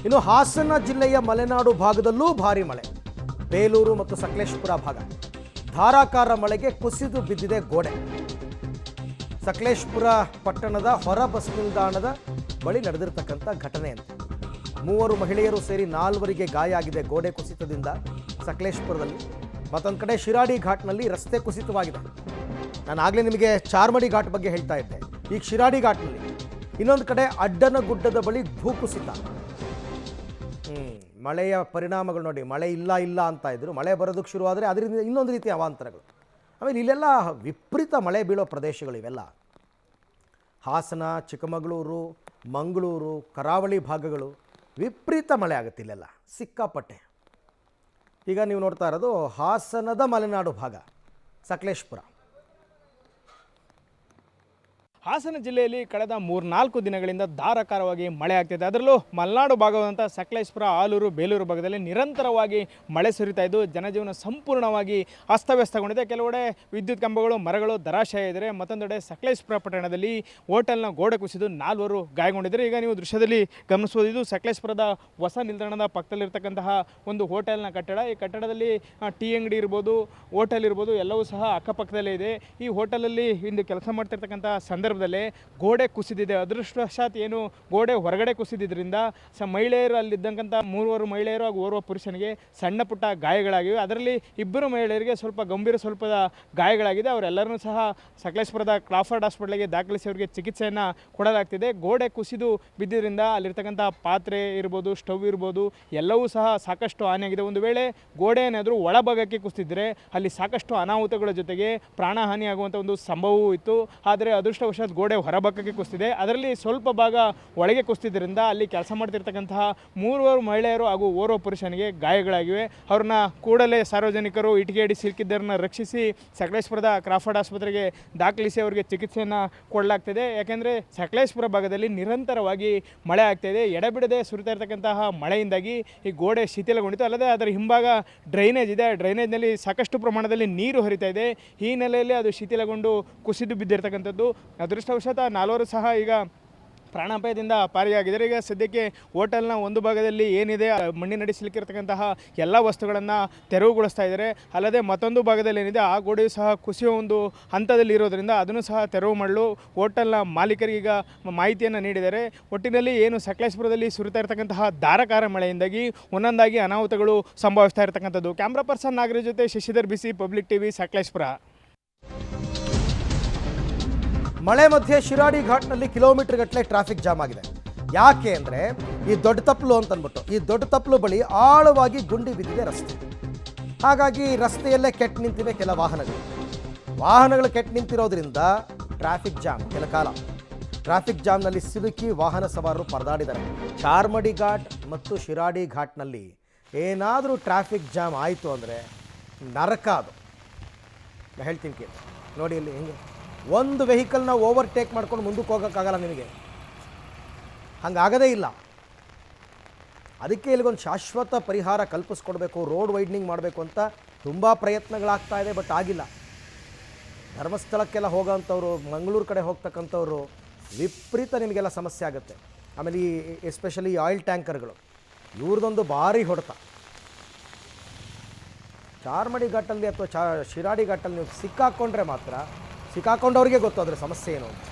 ಇನ್ನು ಹಾಸನ ಜಿಲ್ಲೆಯ ಮಲೆನಾಡು ಭಾಗದಲ್ಲೂ ಭಾರಿ ಮಳೆ. ಬೇಲೂರು ಮತ್ತು ಸಕಲೇಶಪುರ ಭಾಗ ಧಾರಾಕಾರ ಮಳೆಗೆ ಕುಸಿದು ಬಿದ್ದಿದೆ ಗೋಡೆ. ಸಕಲೇಶಪುರ ಪಟ್ಟಣದ ಹೊರ ಬಸ್ ನಿಲ್ದಾಣದ ಬಳಿ ನಡೆದಿರತಕ್ಕಂಥ ಘಟನೆ ಅಂತ. 3 ಮಹಿಳೆಯರು ಸೇರಿ 4 ಗಾಯ ಆಗಿದೆ ಗೋಡೆ ಕುಸಿತದಿಂದ ಸಕಲೇಶಪುರದಲ್ಲಿ. ಮತ್ತೊಂದು ಕಡೆ ಶಿರಾಡಿ ಘಾಟ್ನಲ್ಲಿ ರಸ್ತೆ ಕುಸಿತವಾಗಿದೆ. ನಾನು ಆಗಲೇ ನಿಮಗೆ ಚಾರ್ಮಡಿ ಘಾಟ್ ಬಗ್ಗೆ ಹೇಳ್ತಾ ಇದ್ದೆ. ಈಗ ಶಿರಾಡಿ ಘಾಟ್ನಲ್ಲಿ ಇನ್ನೊಂದು ಕಡೆ ಅಡ್ಡನಗುಡ್ಡದ ಬಳಿ ಭೂಕುಸಿತ. ಮಳೆಯ ಪರಿಣಾಮಗಳು ನೋಡಿ. ಮಳೆ ಇಲ್ಲ ಅಂತ ಇದ್ರು, ಮಳೆ ಬರೋದಕ್ಕೆ ಶುರುವಾದರೆ ಅದರಿಂದ ಇನ್ನೊಂದು ರೀತಿಯ ಅವಾಂತರಗಳು. ಆಮೇಲೆ ಇಲ್ಲೆಲ್ಲ ವಿಪರೀತ ಮಳೆ ಬೀಳೋ ಪ್ರದೇಶಗಳು ಇವೆಲ್ಲ. ಹಾಸನ, ಚಿಕ್ಕಮಗಳೂರು, ಮಂಗಳೂರು, ಕರಾವಳಿ ಭಾಗಗಳು ವಿಪರೀತ ಮಳೆ ಆಗುತ್ತೆ ಇಲ್ಲೆಲ್ಲ, ಸಿಕ್ಕಾಪಟ್ಟೆ. ಈಗ ನೀವು ನೋಡ್ತಾ ಇರೋದು ಹಾಸನದ ಮಲೆನಾಡು ಭಾಗ, ಸಕಲೇಶಪುರ. ಹಾಸನ ಜಿಲ್ಲೆಯಲ್ಲಿ ಕಳೆದ 3-4 ದಿನಗಳಿಂದ ಧಾರಾಕಾರವಾಗಿ ಮಳೆ ಆಗ್ತಿದೆ. ಅದರಲ್ಲೂ ಮಲೆನಾಡು ಭಾಗವಾದಂಥ ಸಕಲೇಶಪುರ, ಆಲೂರು, ಬೇಲೂರು ಭಾಗದಲ್ಲಿ ನಿರಂತರವಾಗಿ ಮಳೆ ಸುರಿತಾ ಇದ್ದು ಜನಜೀವನ ಸಂಪೂರ್ಣವಾಗಿ ಅಸ್ತವ್ಯಸ್ತಗೊಂಡಿದೆ. ಕೆಲವೆಡೆ ವಿದ್ಯುತ್ ಕಂಬಗಳು, ಮರಗಳು ಧರಾಶಯ ಇದ್ದರೆ, ಮತ್ತೊಂದೆಡೆ ಸಕಲೇಶಪುರ ಪಟ್ಟಣದಲ್ಲಿ ಹೋಟೆಲ್ನ ಗೋಡೆ ಕುಸಿದು 4 ಗಾಯಗೊಂಡಿದ್ದಾರೆ. ಈಗ ನೀವು ದೃಶ್ಯದಲ್ಲಿ ಗಮನಿಸಬಹುದು, ಇದು ಸಕಲೇಶಪುರದ ಹೊಸ ನಿಲ್ದಾಣದ ಪಕ್ಕದಲ್ಲಿರ್ತಕ್ಕಂತಹ ಒಂದು ಹೋಟೆಲ್ನ ಕಟ್ಟಡ. ಈ ಕಟ್ಟಡದಲ್ಲಿ ಟೀ ಅಂಗಡಿ ಇರ್ಬೋದು, ಹೋಟೆಲ್ ಇರ್ಬೋದು, ಎಲ್ಲವೂ ಸಹ ಅಕ್ಕಪಕ್ಕದಲ್ಲೇ ಇದೆ. ಈ ಹೋಟೆಲಲ್ಲಿ ಇಂದು ಕೆಲಸ ಮಾಡ್ತಿರ್ತಕ್ಕಂಥ ಗೋಡೆ ಕುಸಿದಿದೆ. ಅದೃಷ್ಟವಶಾತ್ ಏನು ಗೋಡೆ ಹೊರಗಡೆ ಕುಸಿದಿದ್ದರಿಂದ ಮಹಿಳೆಯರು, ಅಲ್ಲಿದ್ದಂಥ 3 ಮಹಿಳೆಯರು ಹಾಗೂ ಓರ್ವ ಪುರುಷನಿಗೆ ಸಣ್ಣ ಪುಟ್ಟ ಗಾಯಗಳಾಗಿವೆ. ಅದರಲ್ಲಿ 2 ಮಹಿಳೆಯರಿಗೆ ಸ್ವಲ್ಪ ಗಂಭೀರ ಸ್ವಲ್ಪದ ಗಾಯಗಳಾಗಿದೆ. ಅವರೆಲ್ಲರೂ ಸಹ ಸಕಲೇಶಪುರದ ಕ್ರಾಫರ್ಡ್ ಹಾಸ್ಪಿಟಲ್ಗೆ ದಾಖಲಿಸಿ ಅವರಿಗೆ ಚಿಕಿತ್ಸೆಯನ್ನು ಕೊಡಲಾಗ್ತಿದೆ. ಗೋಡೆ ಕುಸಿದು ಬಿದ್ದಿದ್ದರಿಂದ ಅಲ್ಲಿರ್ತಕ್ಕಂಥ ಪಾತ್ರೆ ಇರ್ಬೋದು, ಸ್ಟವ್ ಇರ್ಬೋದು, ಎಲ್ಲವೂ ಸಹ ಸಾಕಷ್ಟು ಹಾನಿಯಾಗಿದೆ. ಒಂದು ವೇಳೆ ಗೋಡೆ ಏನಾದರೂ ಒಳಭಾಗಕ್ಕೆ ಕುಸಿದಿದ್ದರೆ ಅಲ್ಲಿ ಸಾಕಷ್ಟು ಅನಾಹುತಗಳ ಜೊತೆಗೆ ಪ್ರಾಣಹಾನಿಯಾಗುವಂಥ ಒಂದು ಸಂಭವವೂ ಇತ್ತು. ಆದರೆ ಅದೃಷ್ಟವಶಾತ್ ಗೋಡೆ ಹೊರಭಾಗಕ್ಕೆ ಕುಸಿದಿದೆ. ಅದರಲ್ಲಿ ಸ್ವಲ್ಪ ಭಾಗ ಒಳಗೆ ಕುಸಿದ್ರಿಂದ ಅಲ್ಲಿ ಕೆಲಸ ಮಾಡ್ತಿರ್ತಕ್ಕಂತಹ 3 ಮಹಿಳೆಯರು ಹಾಗೂ ಓರ್ವ ಪುರುಷನಿಗೆ ಗಾಯಗಳಾಗಿವೆ. ಅವ್ರನ್ನ ಕೂಡಲೇ ಸಾರ್ವಜನಿಕರು ಇಟ್ಟಿಗೆ ಅಡಿ ಸಿಲುಕಿದ್ದರನ್ನ ರಕ್ಷಿಸಿ ಸಕಲೇಶಪುರದ ಕ್ರಾಫರ್ಡ್ ಆಸ್ಪತ್ರೆಗೆ ದಾಖಲಿಸಿ ಅವರಿಗೆ ಚಿಕಿತ್ಸೆಯನ್ನು ಕೊಡಲಾಗ್ತಿದೆ. ಯಾಕೆಂದರೆ ಸಕಲೇಶಪುರ ಭಾಗದಲ್ಲಿ ನಿರಂತರವಾಗಿ ಮಳೆ ಆಗ್ತಾಯಿದೆ. ಎಡೆಬಿಡದೆ ಸುರಿತಾ ಇರತಕ್ಕಂತಹ ಮಳೆಯಿಂದಾಗಿ ಈ ಗೋಡೆ ಶಿಥಿಲಗೊಂಡಿತು. ಅಲ್ಲದೆ ಅದರ ಹಿಂಭಾಗ ಡ್ರೈನೇಜ್ ಇದೆ. ಡ್ರೈನೇಜ್ನಲ್ಲಿ ಸಾಕಷ್ಟು ಪ್ರಮಾಣದಲ್ಲಿ ನೀರು ಹರಿತಾ ಇದೆ. ಈ ಹಿನ್ನೆಲೆಯಲ್ಲಿ ಅದು ಶಿಥಿಲಗೊಂಡು ಕುಸಿದು ಬಿದ್ದಿರ್ತಕ್ಕಂಥದ್ದು. ಅದೃಷ್ಟವಶಾತ್ 4 ಸಹ ಈಗ ಪ್ರಾಣಾಪಾಯದಿಂದ ಪಾರಿಯಾಗಿದ್ದಾರೆ. ಈಗ ಸದ್ಯಕ್ಕೆ ಹೋಟೆಲ್ನ ಒಂದು ಭಾಗದಲ್ಲಿ ಏನಿದೆ ಮಣ್ಣಿನಡಿ ಸಿಲುಕಿರ್ತಕ್ಕಂತಹ ಎಲ್ಲ ವಸ್ತುಗಳನ್ನು ತೆರವುಗೊಳಿಸ್ತಾ ಇದ್ದಾರೆ. ಅಲ್ಲದೆ ಮತ್ತೊಂದು ಭಾಗದಲ್ಲಿ ಏನಿದೆ ಆ ಗೋಡೆಯು ಸಹ ಕುಸಿಯೋ ಒಂದು ಹಂತದಲ್ಲಿ ಇರೋದರಿಂದ ಅದನ್ನು ಸಹ ತೆರವು ಮಾಡಲು ಹೋಟೆಲ್ನ ಮಾಲೀಕರಿಗೆ ಈಗ ಮಾಹಿತಿಯನ್ನು ನೀಡಿದ್ದಾರೆ. ಒಟ್ಟಿನಲ್ಲಿ ಏನು ಸಕಲೇಶಪುರದಲ್ಲಿ ಸುರಿತಾ ಇರತಕ್ಕಂತಹ ಧಾರಾಕಾರ ಮಳೆಯಿಂದಾಗಿ ಒಂದೊಂದಾಗಿ ಅನಾಹುತಗಳು ಸಂಭವಿಸ್ತಾ ಇರತಕ್ಕಂಥದ್ದು. ಕ್ಯಾಮ್ರಾ ಪರ್ಸನ್ ನಾಗರಾಜ್ ಜೊತೆ ಶಶಿಧರ್ ಬಿಸಿ, ಪಬ್ಲಿಕ್ ಟಿವಿ, ಸಕಲೇಶಪುರ. ಮಳೆ ಮಧ್ಯೆ ಶಿರಾಡಿ ಘಾಟ್ನಲ್ಲಿ ಕಿಲೋಮೀಟರ್ ಗಟ್ಟಲೆ ಟ್ರಾಫಿಕ್ ಜಾಮ್ ಆಗಿದೆ. ಯಾಕೆ ಅಂದರೆ ಈ ದೊಡ್ಡ ತಪ್ಪಲು ಅಂತಂದ್ಬಿಟ್ಟು, ಈ ದೊಡ್ಡ ತಪ್ಪಲು ಬಳಿ ಆಳವಾಗಿ ಗುಂಡಿ ಬಿದ್ದಿದೆ ರಸ್ತೆ. ಹಾಗಾಗಿ ರಸ್ತೆಯಲ್ಲೇ ಕೆಟ್ಟು ನಿಂತಿವೆ ಕೆಲ ವಾಹನಗಳು ಕೆಟ್ಟು ನಿಂತಿರೋದ್ರಿಂದ ಟ್ರಾಫಿಕ್ ಜಾಮ್. ಕೆಲ ಕಾಲ ಟ್ರಾಫಿಕ್ ಜಾಮ್ನಲ್ಲಿ ಸಿಲುಕಿ ವಾಹನ ಸವಾರರು ಪರದಾಡಿದ್ದಾರೆ. ಚಾರ್ಮಡಿ ಘಾಟ್ ಮತ್ತು ಶಿರಾಡಿ ಘಾಟ್ನಲ್ಲಿ ಏನಾದರೂ ಟ್ರಾಫಿಕ್ ಜಾಮ್ ಆಯಿತು ಅಂದರೆ ನರಕ ಅದು. ಹೇಳ್ತೀನಿ ಕೇಳಿ, ನೋಡಿ ಇಲ್ಲಿ ಹೆಂಗೆ ಒಂದು ವೆಹಿಕಲ್ನ ಓವರ್ಟೇಕ್ ಮಾಡ್ಕೊಂಡು ಮುಂದಕ್ಕೆ ಹೋಗೋಕ್ಕಾಗಲ್ಲ ನಿಮಗೆ, ಹಂಗಾಗದೇ ಇಲ್ಲ. ಅದಕ್ಕೆ ಇಲ್ಲಿಗೊಂದು ಶಾಶ್ವತ ಪರಿಹಾರ ಕಲ್ಪಿಸ್ಕೊಡ್ಬೇಕು, ರೋಡ್ ವೈಡ್ನಿಂಗ್ ಮಾಡಬೇಕು ಅಂತ ತುಂಬ ಪ್ರಯತ್ನಗಳಾಗ್ತಾ ಇದೆ. ಬಟ್ ಆಗಿಲ್ಲ. ಧರ್ಮಸ್ಥಳಕ್ಕೆಲ್ಲ ಹೋಗೋಂಥವ್ರು, ಮಂಗಳೂರು ಕಡೆ ಹೋಗ್ತಕ್ಕಂಥವ್ರು ವಿಪರೀತ ನಿಮಗೆಲ್ಲ ಸಮಸ್ಯೆ ಆಗುತ್ತೆ. ಆಮೇಲೆ ಈ ಎಸ್ಪೆಷಲಿ ಆಯಿಲ್ ಟ್ಯಾಂಕರ್ಗಳು, ಇವ್ರದ್ದೊಂದು ಭಾರಿ ಹೊಡೆತ. ಚಾರ್ಮಡಿ ಘಾಟಲ್ಲಿ ಅಥವಾ ಶಿರಾಡಿ ಘಾಟಲ್ಲಿ ನೀವು ಸಿಕ್ಕಾಕ್ಕೊಂಡ್ರೆ ಮಾತ್ರ, ಸಿಕ್ಕಾಕೊಂಡವ್ರಿಗೆ ಗೊತ್ತು ಅದರ ಸಮಸ್ಯೆ ಏನು ಅಂತ.